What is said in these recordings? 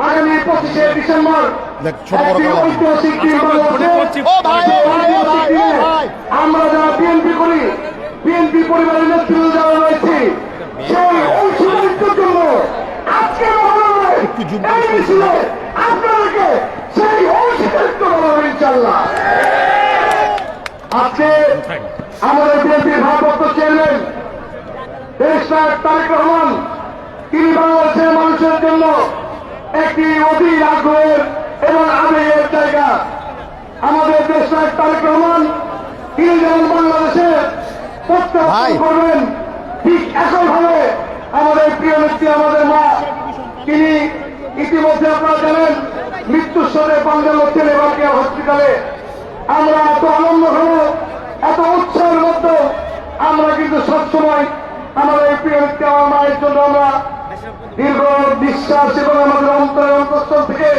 আগামী 25শে ডিসেম্বর একটি ঐতিহাসিক দিন আমরা যারা বিএনপি করি, বিএনপি পরিবারের নেতৃত্ব যারা রয়েছে, সেই অংশীদারিত্বের জন্য আজকে আপনাদেরকে সেই অংশীদারিত্ব করা হবে ইনশাল্লাহ। আজকে আমাদের বিএনপির ভারপ্রাপ্ত চেয়ারম্যান দেশনায়ক তারেক রহমান, তিনি বাংলাদেশের মানুষের জন্য একটি অধীর আগ্রহের এবং আবেগের জায়গা। আমাদের দেশনায়ক তারেক রহমান তিনি যেমন বাংলাদেশে প্রত্যাবর্তন করবেন, ঠিক একইভাবে আমাদের প্রিয় নেত্রী আমাদের মা, তিনি ইতিমধ্যে আপনারা জানেন মৃত্যুর সাথে পাঞ্জাব হচ্ছেন এবারকিয়া হসপিটালে। আমরা এত আনন্দ হব, এত উৎসাহের মধ্যে আমরা কিন্তু সবসময় আমাদের প্রিয় নেত্রী আমার মায়ের জন্য আমরা দীর্ঘ বিশ্বাস এবং আমাদের অন্তরের অন্তঃস্থল থেকে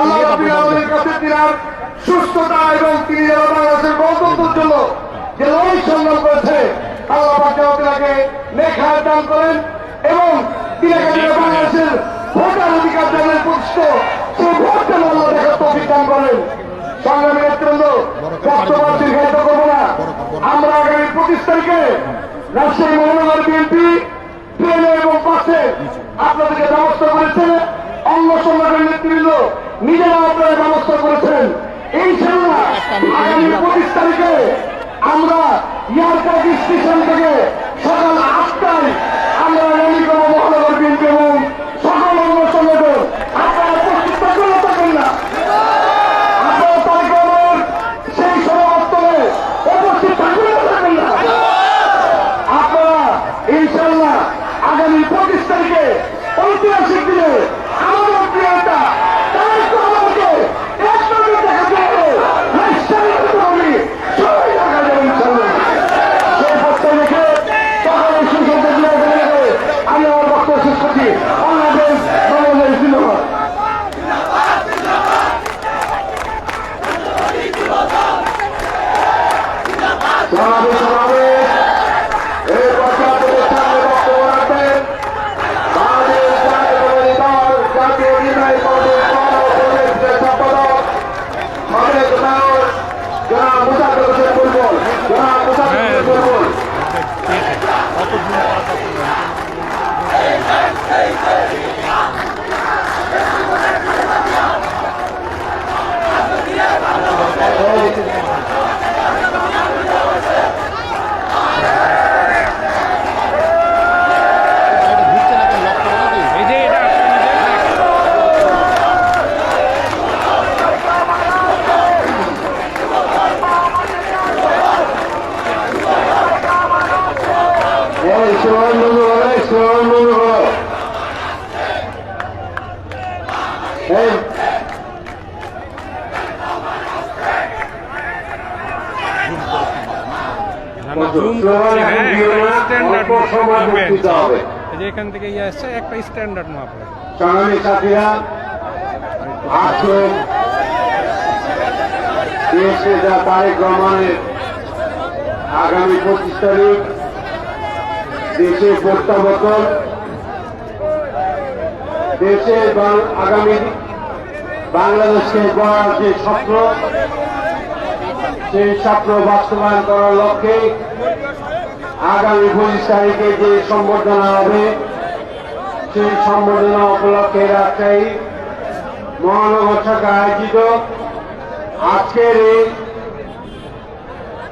আল্লাহর কাছে তিনার সুস্থতা এবং তিনি বাংলাদেশের গণতন্ত্রের জন্য যে লড়াই সংগ্রাম করেছে, আল্লাহ তাকে নেখায় দান করেন এবং তিনাকে বাংলাদেশের ভোটার অধিকার দানের প্রতিষ্ঠিত সেই ভোট যেন আল্লাহ দেখার তৌফিক দান করেন। সংগ্রামী নেতৃবৃন্দ, বক্তব্য দীর্ঘায়িত করবো না। আমরা আগামী 25 তারিখে রাজশাহী মহানগর বিএনপি ট্রেনে এবং বাসে আপনাদেরকে ব্যবস্থা করেছে, অঙ্গ সংগঠনের নেতৃবৃন্দ নিজেরা আপনারা ব্যবস্থা করেছেন। ইনশাআল্লাহ আগামী 25 তারিখে আমরা ইয়ারকাট স্টেশন থেকে সকাল 8টায় আমরা র্যালি করবো মহানগর বিএনপি এবং সকল অঙ্গ সংগঠন। আপনারা উপস্থিত থাকবেন থাকবেন না, আপনারা তারিখের সেই সমাবর্তনে উপস্থিত থাকবেন থাকবেন না। আপনারা ইনশাআল্লাহ আগামী 25 তারিখে ঐতিহাসিক দিনে আমাদের প্রিয় নেতা তারেক রহমানকে একসঙ্গে দেখাতে হবে, সবাই দেখা যাবে ইনশাআল্লাহ। সেই প্রস্তাব রেখে সকলের সুসংখ্যা দিয়ে আমি আমার বক্তব্য শেষ করছি। বাংলাদেশ বাংলাদেশ জিন্দাবাদ। এখান থেকে আসছে একটা স্ট্যান্ডার্ড মাপ। সংগ্রামী সাথীরা, আজকে দেশে যা তারেক রহমানের আগামী 25 তারিখ দেশে প্রত্যাবর্তন, দেশে আগামী বাংলাদেশকে গড়ার যে স্বপ্ন, সেই স্বপ্ন বাস্তবায়ন করার লক্ষ্যে আগামী 25 তারিখে যে সম্বর্ধনা হবে, সেই সম্বর্ধনা উপলক্ষে রাজশাহী মহানগর শাখা আয়োজিত আজকের এই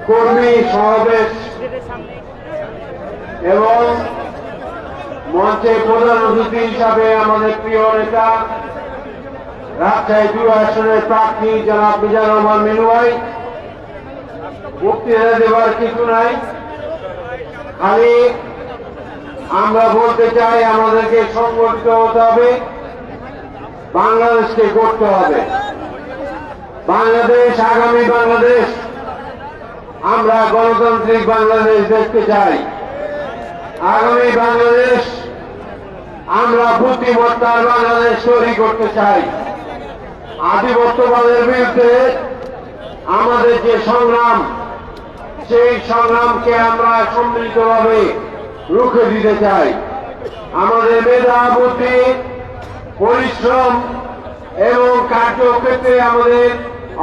কর্মী সমাবেশ এবং মঞ্চে প্রধান অতিথি হিসাবে আমাদের প্রিয় নেতা রাজশাহী 2 আসনের প্রার্থী জনাব মিজানুর রহমান মিনু ভাই। বক্তৃতা দেওয়ার কিছু নাই, খালি আমরা বলতে চাই আমাদেরকে সংগঠিত হতে হবে, বাংলাদেশকে গড়তে হবে। বাংলাদেশ আগামী বাংলাদেশ, আমরা গণতান্ত্রিক বাংলাদেশ দেখতে চাই। আগামী বাংলাদেশ আমরা বুদ্ধিমত্তার বাংলাদেশ তৈরি করতে চাই। আধিপত্যবাদের বিরুদ্ধে আমাদের যে সংগ্রাম, সেই সংগ্রামকে আমরা সম্মিলিতভাবে রুখে দিতে চাই। আমাদের মেধা বুদ্ধি পরিশ্রম এবং কার্যক্ষেত্রে আমাদের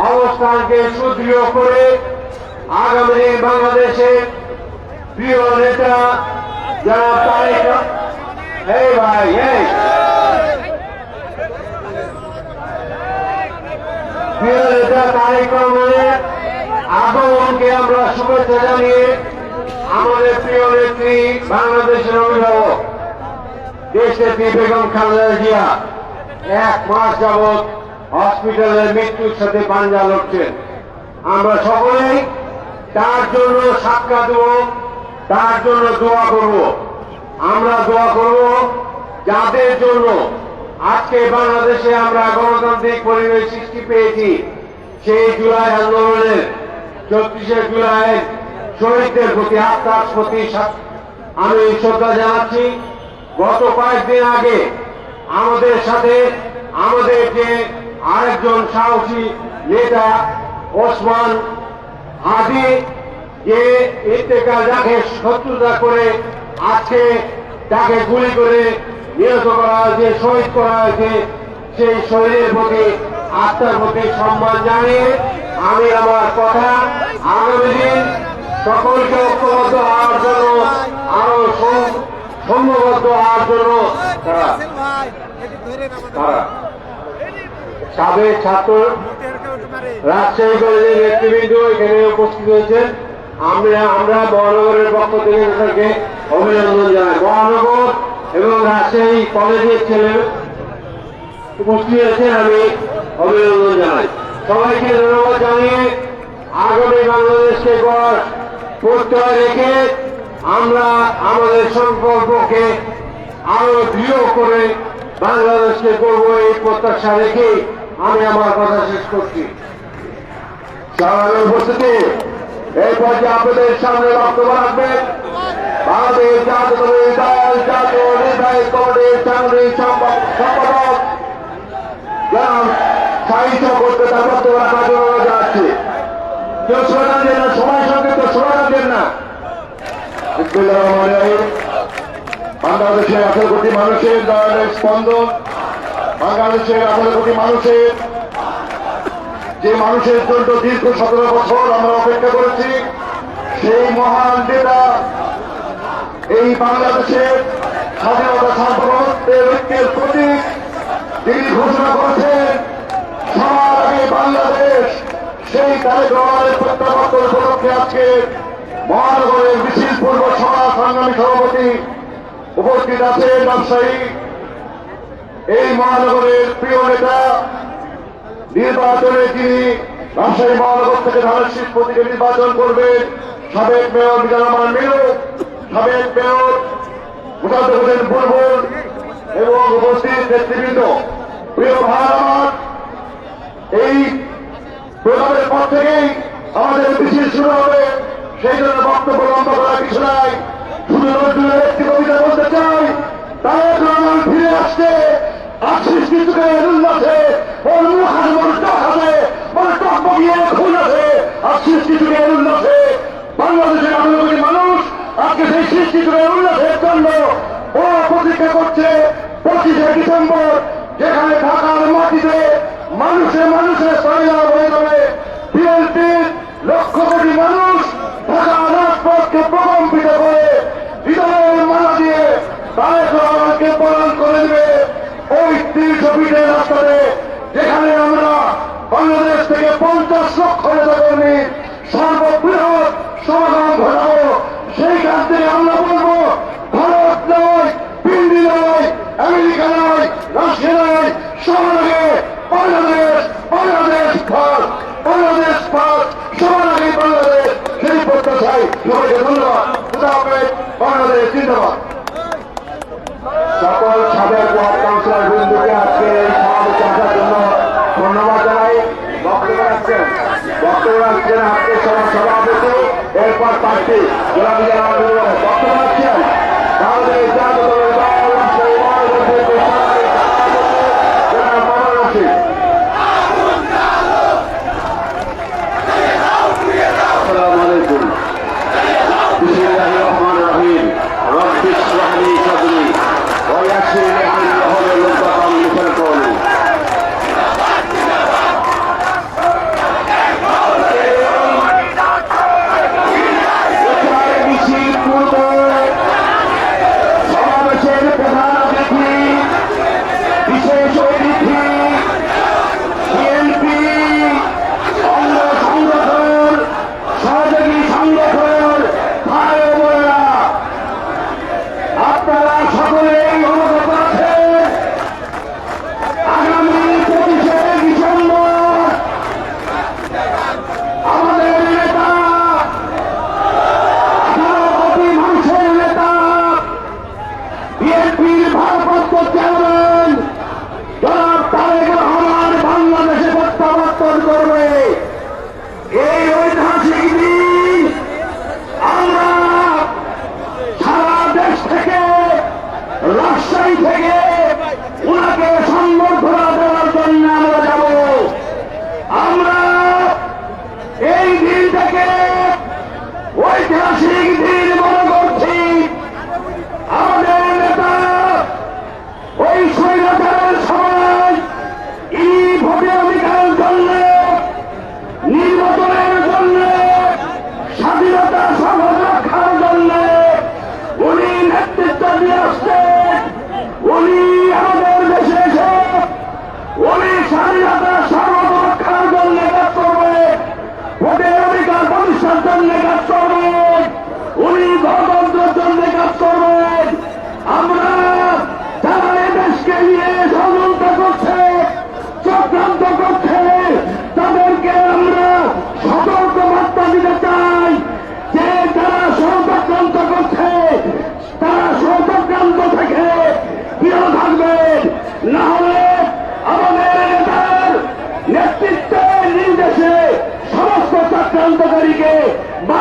অবস্থানকে সুদৃঢ় করে আগামী দিন বাংলাদেশের প্রিয় নেতা যারা তারেক এই ভাই এই প্রিয় নেতা তারেক রহমানের আগমনকে আমরা শুভেচ্ছা জানিয়ে আমাদের প্রিয় নেত্রী বাংলাদেশের অভিভাবক দেশনেত্রী বেগম খালেদা জিয়া 1 মাস যাবৎ হসপিটালের মৃত্যুর সাথে পাঞ্জা লড়ছেন। আমরা সকলেই তার জন্য সাক্ষাৎ দেব, তার জন্য দোয়া করব। আমরা দোয়া করব যাদের জন্য আজকে বাংলাদেশে আমরা গণতান্ত্রিক পরিবেশ সৃষ্টি পেয়েছি, সেই জুলাই আন্দোলনের 34শে জুলাই শহীদদের প্রতি আত্মার প্রতি আমি শ্রদ্ধা জানাচ্ছি। গত কয়েকদিন আগে আমাদের সাথে আমাদের যে আরেকজন সাহসী নেতা ওসমান হাদি যে ইন্তেকাল রাখে শত্রুতা করে আজকে তাকে গুলি করে নিহত করা হয়েছে, শহীদ করা হয়েছে, সেই শহীদের প্রতি আত্মার প্রতি সম্মান জানিয়ে আমি আমার কথা আগামী দিন সকলকে ঐক্যবদ্ধ হওয়ার জন্য আরো সম্যবদ্ধ হওয়ার জন্য সাবেক ছাত্র রাজশাহী কলেজের নেতৃবৃন্দ এখানে উপস্থিত হয়েছেন। আমরা মহানগরের পক্ষ থেকে তাদেরকে অভিনন্দন জানাই। মহানগর এবং রাজশাহী কলেজের ছেলে উপস্থিত হয়েছেন, আমি অভিনন্দন জানাই। সবাইকে ধন্যবাদ জানিয়ে আগামী বাংলাদেশকে গড় প্রত্যয় রেখে আমরা আমাদের সংকল্পকে আরো দৃঢ় করে বাংলাদেশকে করবো এই প্রত্যাশা রেখে আমি আমার কথা শেষ করছি। সবার উপস্থিতি এই পর্যায়ে আপনাদের সামনে বক্তব্য রাখবেন বাংলাদেশ জাতীয়তাবাদী দল জাতীয় নির্বাহী কমিটির সাংগঠনিক সম্পাদক জনাব সাহিত্য করতে তার বক্তব্য রাখার জন্য যাচ্ছি। কেউ স্লোগান দেন না, সময় সঙ্গে তো স্লোগান দেন না। বাংলাদেশের 18 কোটি মানুষের দলের স্পন্দন, বাংলাদেশের 18 কোটি মানুষের যে মানুষের জন্য দীর্ঘ 17 বছর আমরা অপেক্ষা করেছি, সেই মহান নেতা এই বাংলাদেশের স্বাধীনতা সার্বভৌমত্বের ঐক্যের প্রতীক তিনি ঘোষণা করেছেন। সবার আগে বাংলাদেশ সেই তারেক রহমানের প্রত্যাবর্তন উপলক্ষে আজকে মহানগরের মিছিল পূর্ব সভা সংগ্রামী সভাপতি উপস্থিত আছেন ব্যবসায়ী এই মহানগরের প্রিয় নেতা নির্বাচনে যিনি রাজশাহী মহানগর থেকে ধানের শীত প্রতীকে নির্বাচন করবেন সাবেক মেয়র মিজানুর রহমান মিলু, সাবেক মেয়র মোশাররফ হোসেন বুলবুল এবং উপস্থিত নেতৃবৃন্দ। প্রিয় ভাই আমার, এই প্রোগ্রামের পর থেকেই আমাদের মিছিল শুরু হবে, সেই জন্য বক্তব্য লম্বা করার কিছু নাই। শুধু নজরুলের একটি কবিতা বলতে চাই, তারেক রহমান ফিরে আসছে, আশিস কিছুকে উল্লাসে ওর মুখ আছে, ওর টক আছে, ওর টক বগিয়ে খুন আছে, আশিস কিছুকে উল্লাসে বাংলাদেশের 18 কোটি মানুষ আজকে সেই সৃষ্টিকে উল্লাসের জন্য ও প্রতীক্ষা করছে 25শে ডিসেম্বর, যেখানে ঢাকার মাটিতে মানুষে মানুষে সয়লাভ হয়ে যাবে। বিএনপির লক্ষ কোটি মানুষ ঢাকা রাজপথকে প্রকম্পিত করে হৃদয়ের মালা দিয়ে তারেক রহমানকে প্রদান করে দেবে ওই 300 ফিটের রাস্তাতে, যেখানে আমরা বাংলাদেশ থেকে 50 লক্ষ নেতাকর্মী সর্ববৃহৎ সমাগম ঘটাবো। সেইখান থেকে আমরা বলবো ভারত নয়, দিল্লি নয়, আমেরিকা নয়, রাশিয়া নয়, সবার আগে বাংলাদেশ, বাংলাদেশ ফার্স্ট, বাংলাদেশ ফার্স্ট, সবার আগে বাংলাদেশ। সেই প্রত্যাশায় সবাইকে ধন্যবাদ। খুদা হাফেজ। বাংলাদেশ জিন্দাবাদ। সকল সাবেক ওয়ার্ড কাউন্সিলর বন্ধুকে আজকে এই সমাবেশে আসার জন্য ধন্যবাদ জানাই। বক্তব্য রাখছেন আজকে সভাপতি, এরপর প্রার্থী বক্তব্য রাখছেন বাংলাদেশ জাতীয়তাবাদী দল রাজশাহী মহানগর থেকে জনাব মামুন রশিদ। আসসালামু আলাইকুম। বিসমিল্লাহির রহমানির রহিম। রব্বি ইশরাহ লি সাদরি ওয়া ইয়াসসির লি আমরি ওয়াহলুল উকদাতাম মিন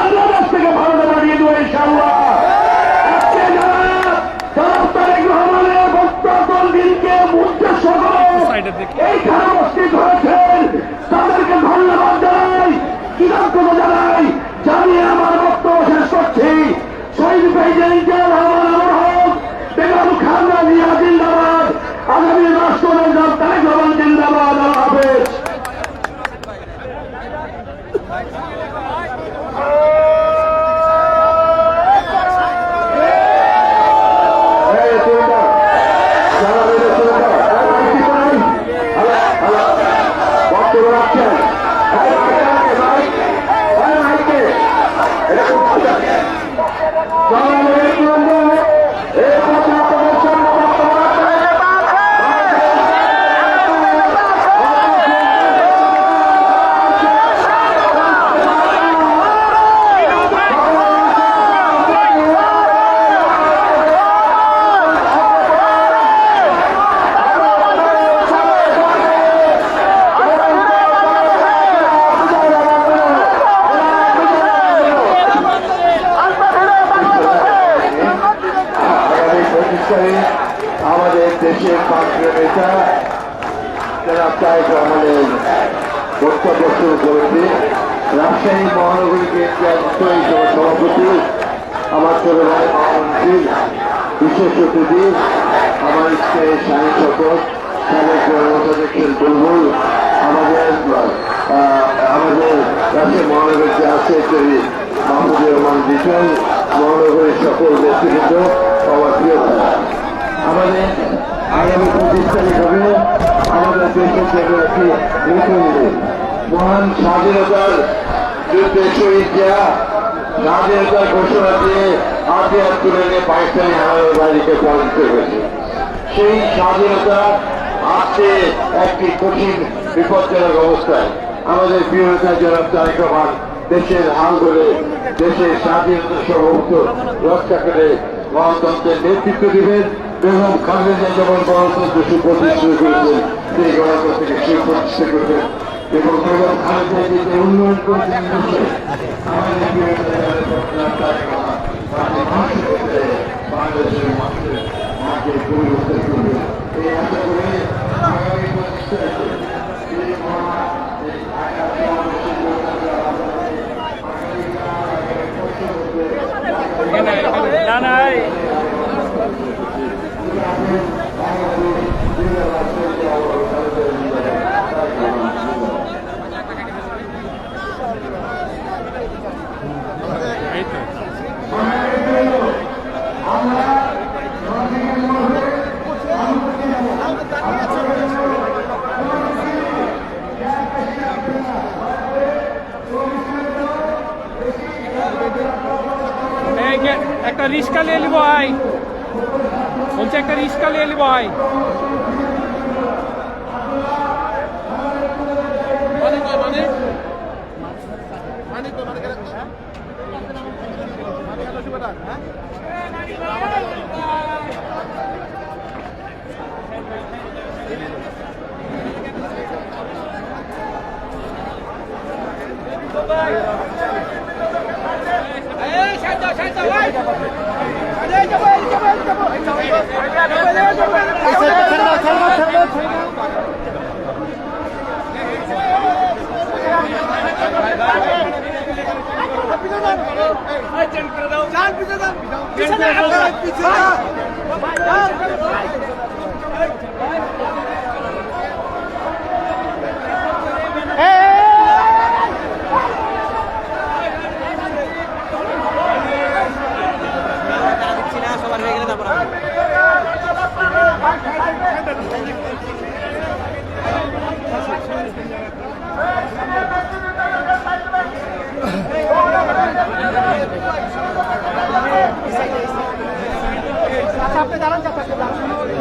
বাংলাদেশ থেকে ভারতে পাঠিয়ে দেবো ইনশাআল্লাহ। আজকে যারা জনাব তারেক রহমানের বক্তব্য দিনকে উদ্দেশ্য করে সাইডের দিকে এইখানে উপস্থিত হয়েছেন তাদেরকে ধন্যবাদ জানাই, কৃতজ্ঞতা জানাই, জানিয়ে আমার বক্তব্য শেষ করছি। শহীদ প্রেসিডেন্ট রহমান হোক, বেগম খালেদা জিয়া জিন্দাবাদ, আগামী রাষ্ট্রনেতা তারেক রহমান জিন্দাবাদ। আল্লাহ হাফেজ। আমাদের দেশের পাত্র নেতা যারা তারেক রহমানের বক্তব্য শুরু করেছে। রাজশাহী মহানগরী কেন্দ্রীয় সভাপতি আমার ছোট ভাই মহামন্ত্রী, বিশেষ অতিথি আমার স্ত্রী শাহী শপথ, সাবেক অধ্যক্ষ বুলবুল, আমাদের রাজশাহী মহানগরীর যে আছে মাহমুদুর রহমান জিটন, মহানগরীর সকল ব্যক্তিবৃন্দ, আমার প্রিয় ভাইরা, আমাদের আগামী 25 তারিখ হবে আমাদের দেশের জন্য একটি নতুন দিন। মহান স্বাধীনতার যুদ্ধে শহীদ জিয়া স্বাধীনতার ঘোষণা দিয়ে হাতিয়ার তুলে নিয়ে পাকিস্তানি হামলার বাড়িকে পরাজিত হয়েছে। সেই স্বাধীনতা আজকে একটি কঠিন বিপজ্জনক অবস্থায় আমাদের প্রিয় নেতা জনাব তারেক রহমান দেশের হাল ধরে দেশের স্বাধীনতা সর্বোচ্চ রক্ষা করে গণতন্ত্রের নেতৃত্ব দিবেন। বেগম খালেদা যেমন গণতন্ত্র সুপ্রতিষ্ঠিত করেছেন, সেই গণতন্ত্রকে সুপ্রতিষ্ঠিত করবেন এবং বেগম খালেদা যে উন্নয়ন করেছেন বাংলাদেশের মানুষের মাকে পরিবর্তন করবে এই আশা করে আগামী 25 তারিখে না নাই এই তো একটা রিক্সা নিয়ে নিব ভাই, বলছে একটা রিক্সা নিয়ে নিব ভাই।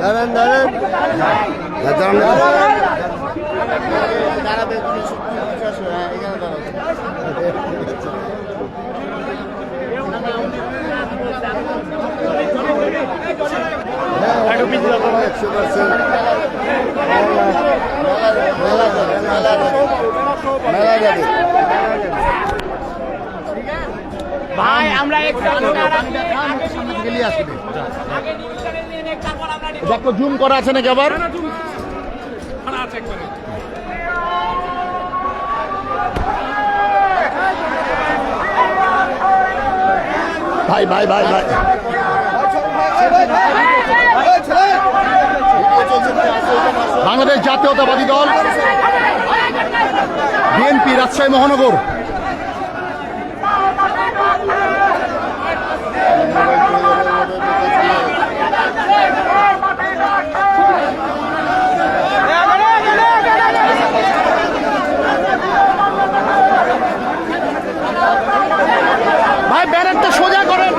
দাঁড়ান দাঁড়ান দাঁড়াবে মেলা যাবে ভাই আমরা গেলিয়ে আসবে দেখো জুম করা আছে নাকি আবার আছে একবারে ভাই ভাই ভাই ভাই বাংলাদেশ জাতীয়তাবাদী দল বিএনপি রাজশাহী মহানগর ভাই ব্যানারটা সোজা করেন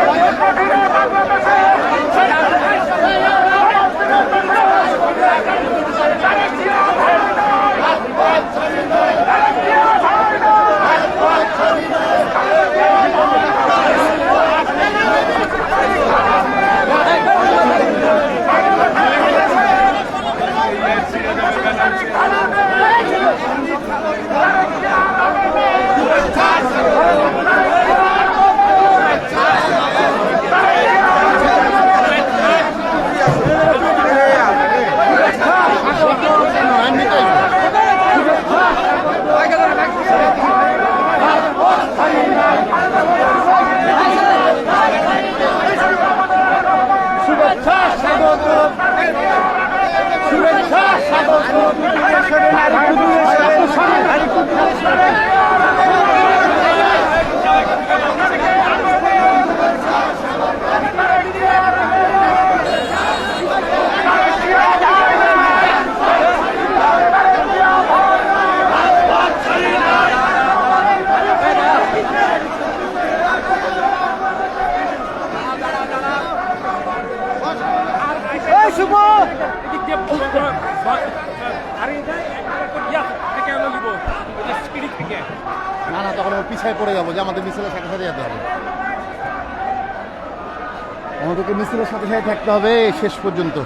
না না তখন আমরা পিছায় পড়ে যাবো যে আমাদের মিছিলের সাথে সাথে যেতে হবে আমাদেরকে মিছিলের সাথে সাথে থাকতে হবে শেষ পর্যন্ত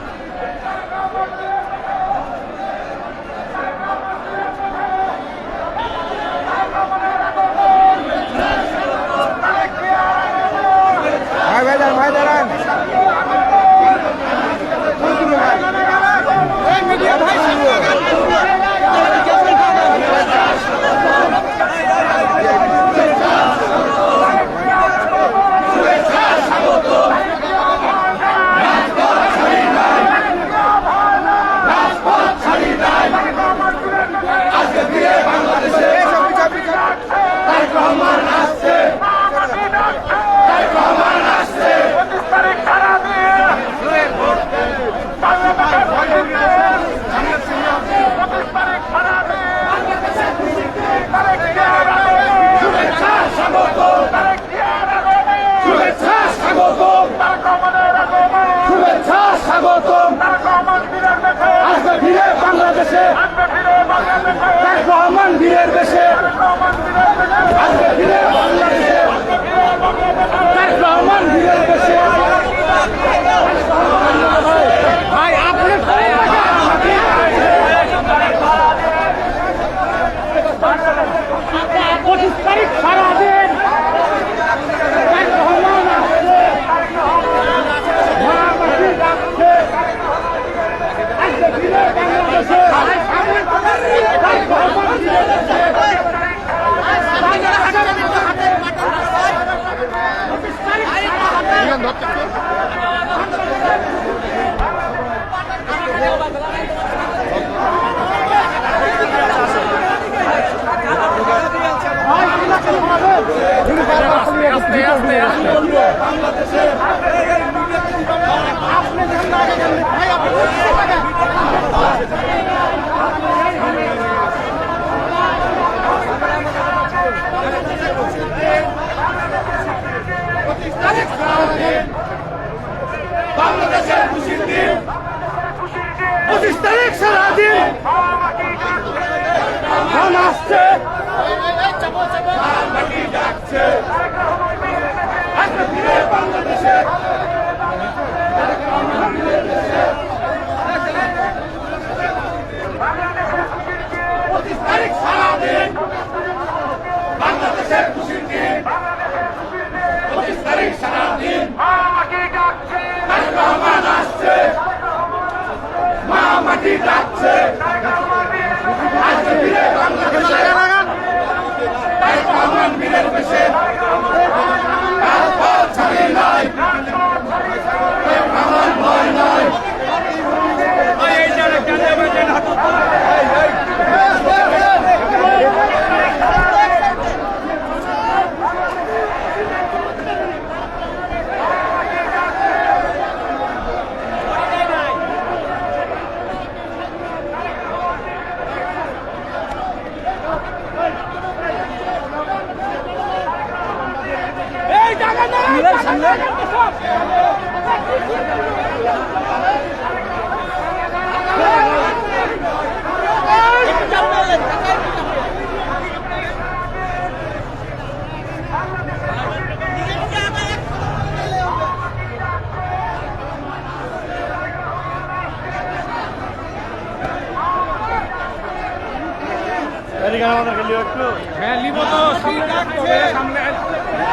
হ্যাঁ লিব তো সামনে থাকতে হবে, সামনে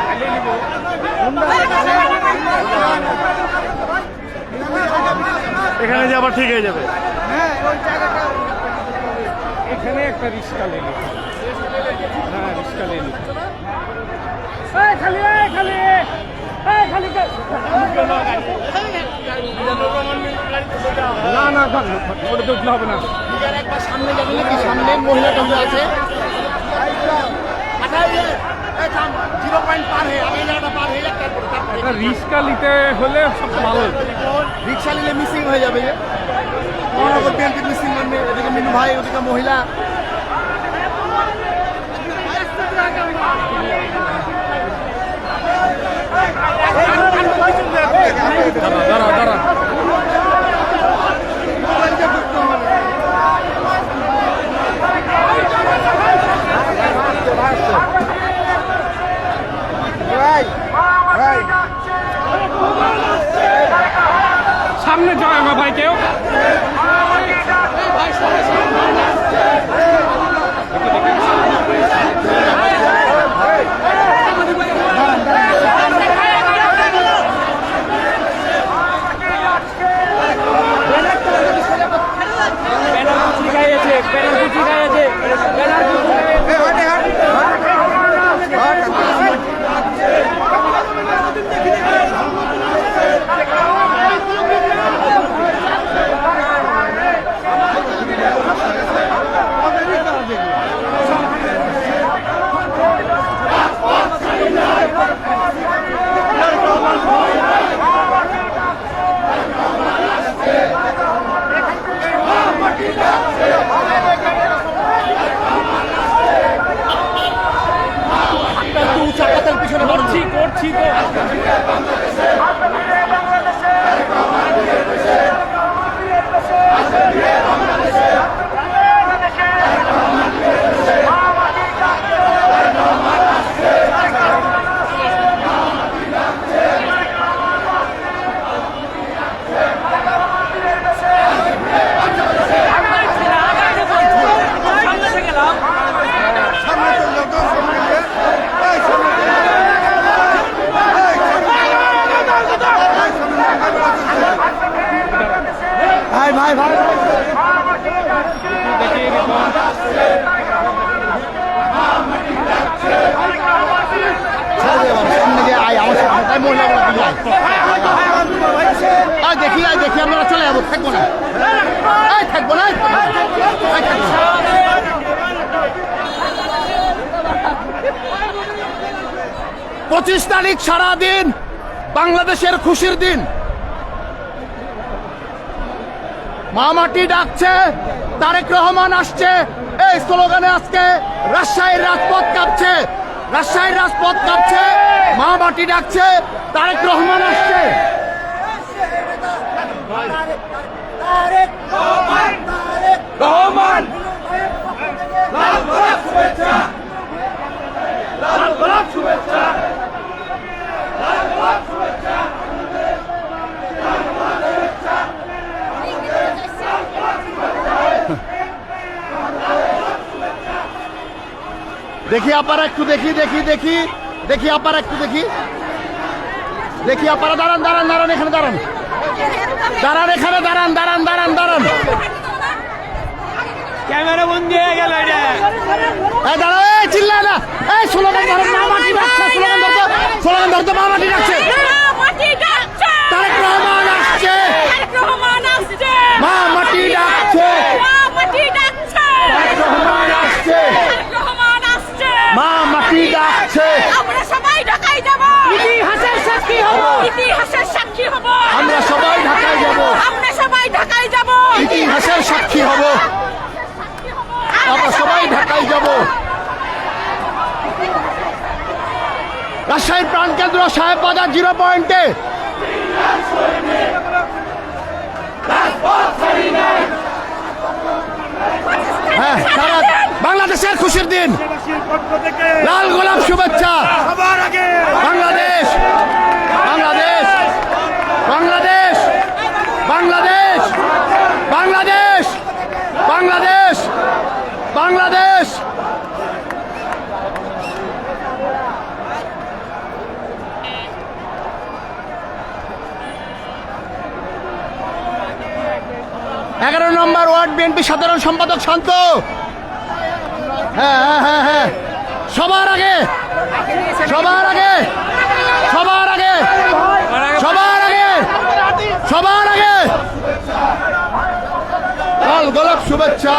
খালি লিব। এখানে যে আবার ঠিক হয়ে যাবে। এখানে একটা রিক্সা লেলি, হ্যাঁ রিক্সা লেলি। খালি খালি খালি না না ওটা দেখলে হবে না। একবার সামনে যাবে নাকি? সামনে মহিলা টঙ্গা আছে। 0 পয়েন্ট পার হয়ে আগে জায়গাটা পার হয়ে যাক, তারপরে একটা রিক্সা নিতে হলে সবচেয়ে ভালো। রিক্সা নিলে মিসিং হয়ে যাবে। বিএনপি মিসিং মানে এদিকে মিনু ভাই, ওদিকে মহিলা। দাঁড়া দাঁড়া সামনে যায় আমার ভাই কেউ। করছি তো ভাই ভাই সামনে দিয়ে আয়, আমার সাথে মহিলাগুলো দেখি দেখি আমরা চলে যাবো, থাকবো না, থাকবো না। 25 তারিখ সারাদিন বাংলাদেশের খুশির দিন। মা মাটি ডাকছে, তারেক রহমান আসছে, এই স্লোগানে আজকে রাজশাহীর রাজপথ কাঁপছে, রাজশাহীর রাজপথ কাঁপছে। মা মাটি ডাকছে, তারেক রহমান আসছে। দেখি আপারা একটু দেখি দেখি দেখি দেখি আপারা একটু দেখি দেখি আপারা দাঁড়ান দাঁড়ান দাঁড়ান এখানে দাঁড়ান দাঁড়ান এখানে দাঁড়ান দাঁড়ান দাঁড়ান দাঁড়ান এই দাঁড়াও, এই চিল্লা না, এই স্লোগান ধরো, মা মাটি ডাকছে, স্লোগান ধরতে মা মাটি ডাকছে। তারেক রহমান আসছে, মা মাটি ডাকছে, তারেক রহমান আসছে, মা মাটি ডাকছে। আমরা সবাই ঢাকায় যাব, ইতিহাসের সাক্ষী হব, ইতিহাসের সাক্ষী হব। আমরা সবাই ঢাকায় যাব, আমরা সবাই ঢাকায় যাব, ইতিহাসের সাক্ষী হব। আমরা সবাই ঢাকায় যাব। রাজশাহীর প্রাণকেন্দ্র সাহেব বাজার 0 পয়েন্টে হ্যাঁ, সারা বাংলাদেশের খুশির দিন, লাল গোলাপ শুভেচ্ছা। বাংলাদেশ, বাংলাদেশ, বাংলাদেশ, বাংলাদেশ, বাংলাদেশ, বাংলাদেশ, বাংলাদেশ। এগারো নম্বর ওয়ার্ড বিএনপি সাধারণ সম্পাদক শান্ত। হ্যাঁ হ্যাঁ হ্যাঁ হ্যাঁ, সবার আগে, সবার আগে, সবার আগে, সবার আগে, সবার আগে লাল গোলাপ শুভেচ্ছা।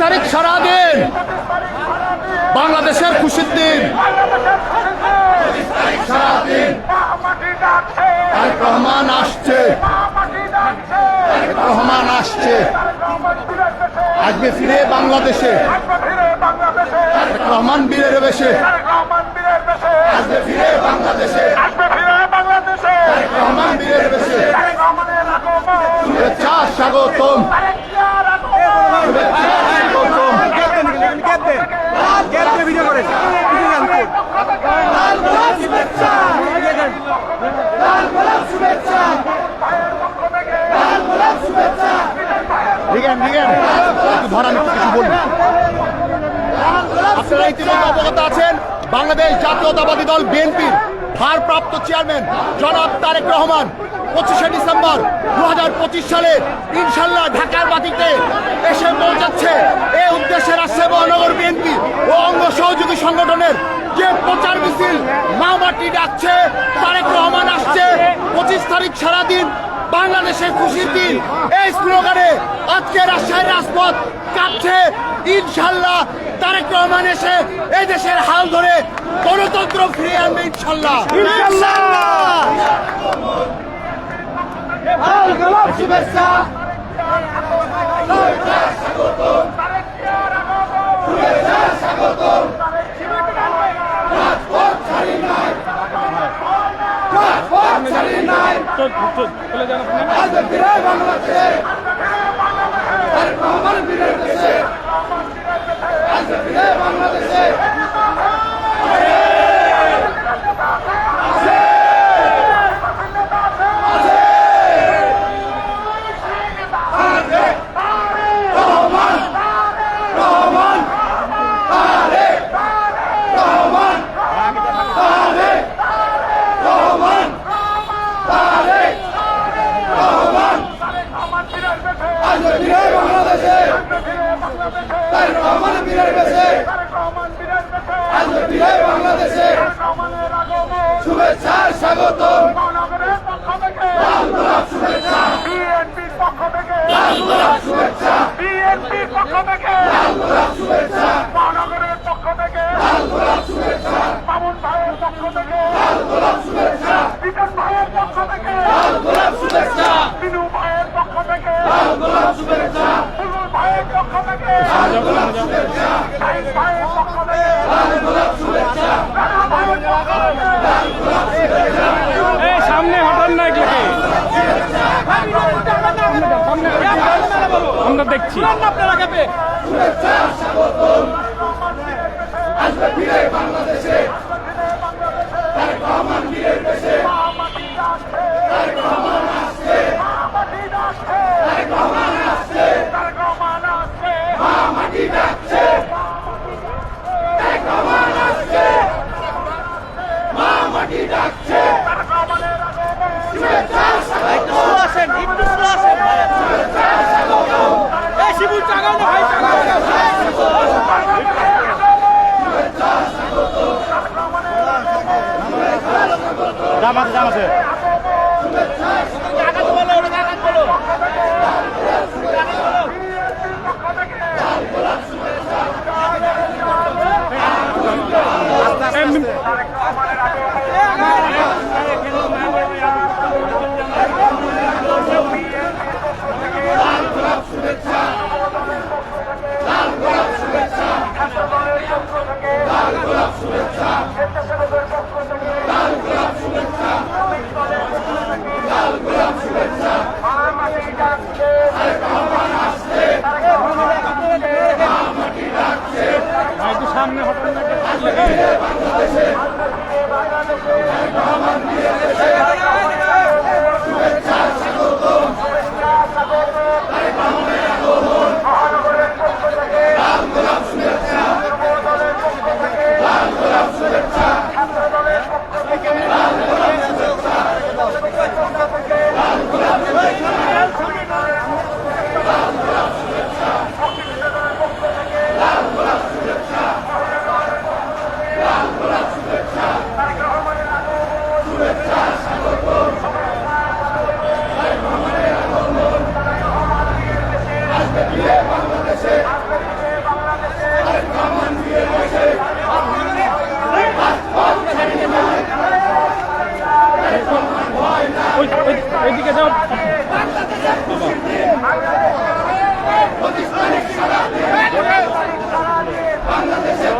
তারিখ সারাদিন বাংলাদেশের খুশির দিন। তারেক রহমান আসছে, তারেক রহমান আসছে, আসবে ফিরে বাংলাদেশে। তারেক রহমান বীরের বেশে আসবে ফিরে বাংলাদেশে, তারেক রহমান বীরের বেশে। শুভেচ্ছা স্বাগতম, শুভেচ্ছা স্বাগতম। আপনারা ইতিমধ্যে অবগত আছেন, বাংলাদেশ জাতীয়তাবাদী দল বিএনপির ভারপ্রাপ্ত চেয়ারম্যান জনাব তারেক রহমান 25শে ডিসেম্বর 2025 সালে ইনশাল্লাহ ঢাকার মাটিতে এসে পৌঁছাচ্ছে। এই উদ্দেশ্যে রাজশাহী মহানগর বিএনপি ও অঙ্গ সহযোগী সংগঠনের যে প্রচার মিছিল মা মাটি ডাকছে, তারেক রহমান আসছে, 25 তারিখ সারাদিন বাংলাদেশের খুশির দিন, এই স্লোগানে আজকে রাজশাহীর রাজপথ কাঁপছে। ইনশাল্লাহ তারেক রহমান এসে এই দেশের হাল ধরে গণতন্ত্র ফিরিয়ে আনবে ইনশাল্লাহ। শুভেচ্ছা, চলে যান বাংলাদেশে তারেক রহমান বীরের বেশে আসবে ফিরে বাংলাদেশে শুভেচ্ছা স্বাগত লাল গোলাপ শুভেচ্ছা বিএনপির পক্ষ থেকে লাল গোলাপ শুভেচ্ছা বিএনপির পক্ষ থেকে লাল গোলাপ শুভেচ্ছা মহানগরের পক্ষ থেকে লাল গোলাপ শুভেচ্ছা মামুন ভাইয়ের পক্ষ থেকে লাল গোলাপ শুভেচ্ছা বিকাশ ভাইয়ের পক্ষ থেকে লাল গোলাপ শুভেচ্ছা বিনু ভাইয়ের পক্ষ থেকে লাল গোলাপ শুভেচ্ছা ফুলুল ভাইয়ের পক্ষ থেকে লাল গোলাপ শুভেচ্ছা শাহিদ ভাইয়ের পক্ষ থেকে লাল গোলাপ শুভেচ্ছা রানা ভাইয়ের পক্ষ থেকে লাল গোলাপ শুভেচ্ছা এই সামনে হঠাৎ না এগুলোকে আমরা দেখছি শুভেচ্ছা স্বাগতম আসবে ফিরে বাংলাদেশে তারেক রহমান বীরের বেশে তারেক রহমান আসছে তারেক রহমান আসছে মা মাটি ডাকছে তারেক রহমান আসছে মা মাটি ডাকছে শুভেচ্ছা স্বাগতম শুভেচ্ছা স্বাগতম শুভেচ্ছা স্বাগতম জামাতে লাল গোলাপ শুভেচ্ছা লাল গোলাপ শুভেচ্ছা লাল গোলাপ শুভেচ্ছা লাল গোলাপ শুভেচ্ছা লাল গোলাপ শুভেচ্ছা তারেক রহমান আসছে মা মাটি ডাকছে একটু সামনে হঠাৎ না বাংলাদেশে তারেক রহমান বীরের বেশে শুভেচ্ছা স্বাগতম তারেক রহমানের আগমন লাল গোলাপ শুভেচ্ছা লাল গোলাপ শুভেচ্ছা লাল গোলাপ শুভেচ্ছা লাল গোলাপ শুভেচ্ছা লাল গোলাপ শুভেচ্ছা লাল গোলাপ শুভেচ্ছা লাল গোলাপ শুভেচ্ছা শুভেচ্ছা স্বাগতম তারেক রহমানের আগমন আসবে ফিরে বাংলাদেশে তারেক রহমান বীরের বেশে রাজপথ ছাড়িয়ে যায় তারেক রহমান ভয় নাই ওইদিকে যাও প্রতিষ্ঠানিক সারাদিন বাংলাদেশের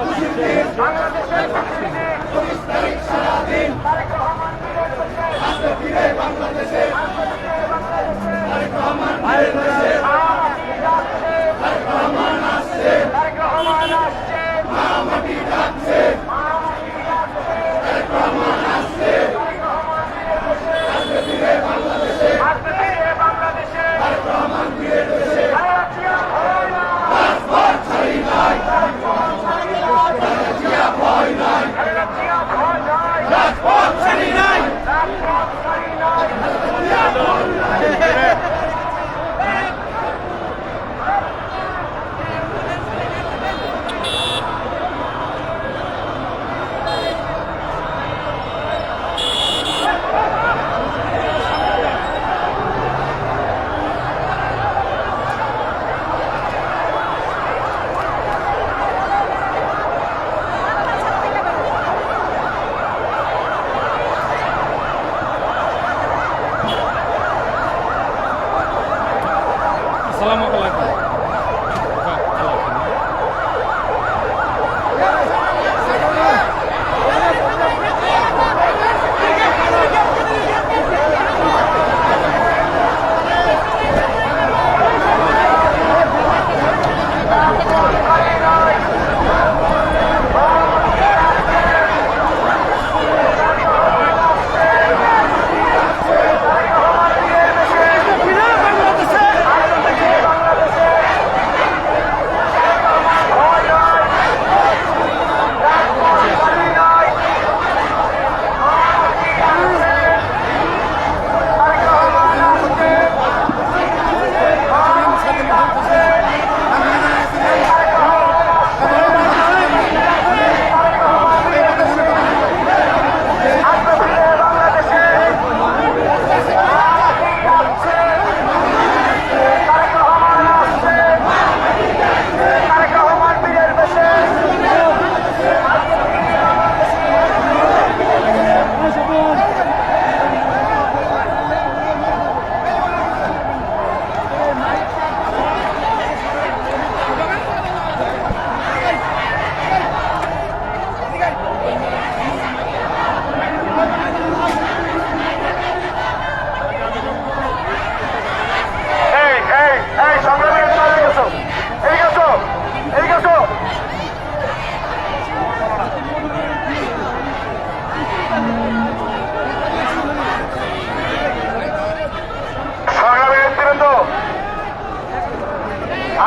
প্রতিষ্ঠানিক সারাদিন আসবে ফিরে বাংলাদেশে তারেক রহমান বীরের বেশে তারেক রহমান আসছে মা মাটি ডাকছে তারেক রহমান আসছে আসবে ফিরে বাংলাদেশে তারেক রহমান বীরের বেশে রাজপথ ছাড়ি নাই জিয়া ভয় নাই রাজপথ ছাড়ি নাই জিয়া ভয় নাই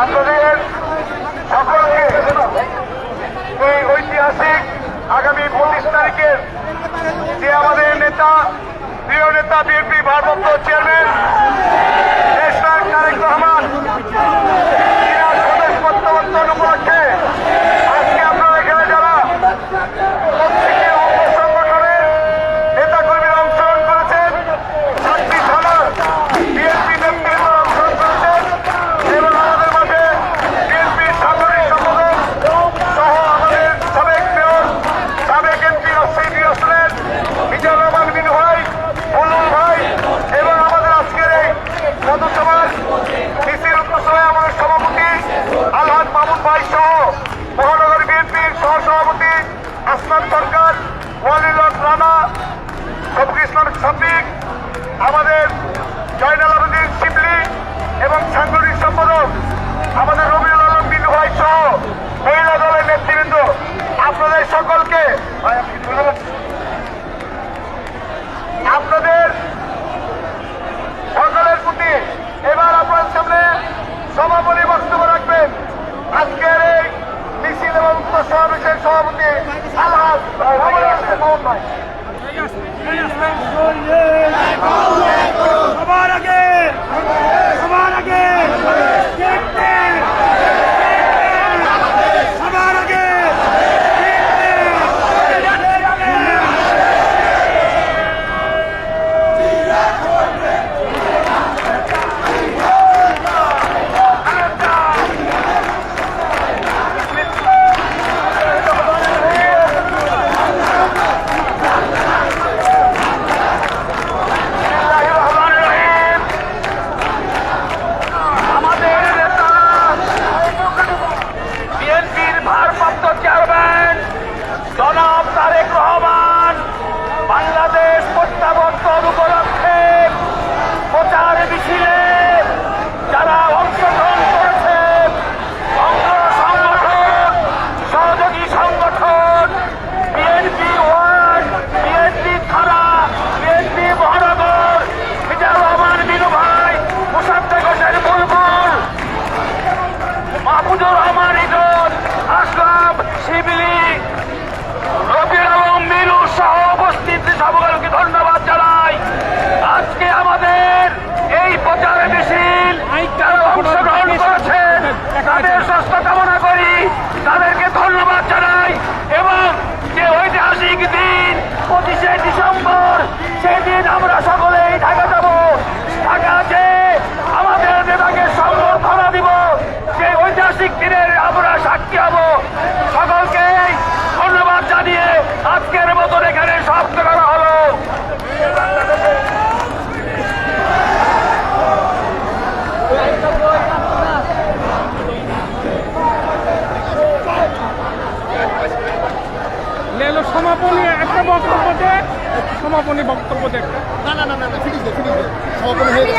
আপনাদের সকলকে এই ঐতিহাসিক আগামী 25 তারিখের যে আমাদের নেতা প্রিয় নেতা বিএনপি ভারপ্রাপ্ত চেয়ারম্যান দেশনায়ক তারেক রহমান তিনার স্বদেশ প্রত্যাবর্তন উপলক্ষে আজকে আপনারা এখানে যারা প্রত্যেকের অঙ্গ সংগঠনের নেতাকর্মীরা অংশগ্রহণ করেছেন, 7টি থানার বিএনপি নেতৃত্ব অংশগ্রহণ করেছেন এবং আমাদের মাঝে বিএনপির সাংগঠনিক সম্পাদক সহ আমাদের সাবেক মেয়র, সাবেক এমপি রাজশাহী আসলেন মিজানুর রহমান মিনু ভাই, বুলবুল ভাই এবং আমাদের আজকের এই পদসভার মিছিল উত্তরসভায় আমাদের সভাপতি আলহাজ মামুন ভাই সহ মহানগর বিএনপির সহসভাপতি আসমান সরকার, ওয়ালিল হক রানা, শফিক ইসলাম শফিক, আমাদের জয়নাল আবেদিন শিবলি এবং সাংগঠনিক সম্পাদক আমাদের রবিউল আলম মিনু ভাই সহ মহিলা দলের নেতৃবৃন্দ, আপনাদের সকলকে আপনাদের সকলের প্রতি এবার আপনার সামনে সমাপনী বক্তব্য রাখবেন আজকের এই মিছিল এবং উত্তর সমাবেশের সভাপতি আলহাজ মোহাম্মদ ভাই। সবার আগে সবার আগে সবার আগে আমাদের নেতা বিএনপির ভারপ্রাপ্ত চেয়ারম্যান জনাব তারেক রহমান বাংলাদেশ প্রত্যাবর্তন উপলক্ষে প্রচার মিছিলে যারা অংশগ্রহণ করেছে, অঙ্গ সংগঠন, সহযোগী সংগঠন, বিএনপি ওয়ার্ড, বিএনপি থানা, বিএনপি মহানগর, মিজানুর রহমান মিনু ভাই, মুসাদ্দেক হোসেন বুলবুল, মাহফুজুর রহমান ইজন, আসলাম শিবলি, রবিউল আলম মিনু সহ উপস্থিত সকলকে ধন্যবাদ জানাই। আজকে আমাদের এই প্রচার মিছিল যারা অংশগ্রহণ করেছেন তাদের সুস্থ কামনা করি, তাদেরকে ধন্যবাদ জানাই এবং যে ঐতিহাসিক দিন 25শে ডিসেম্বর সেদিন আমরা সকলেই ঢাকা যাব, ঢাকা যে আমাদের নেতাকে সংবর্ধনা দিব, সেই ঐতিহাসিক দিনের আমরা সাক্ষী হব। সকলকে ধন্যবাদ জানিয়ে আজকের মতন এখানে সমাপ্ত করা হলো। লেলো সমাপনী একটা বক্তব্য দে, সমাপনী বক্তব্য দেখ। না না না না ফিনিশ দে সমাপনী হয়ে গেছে।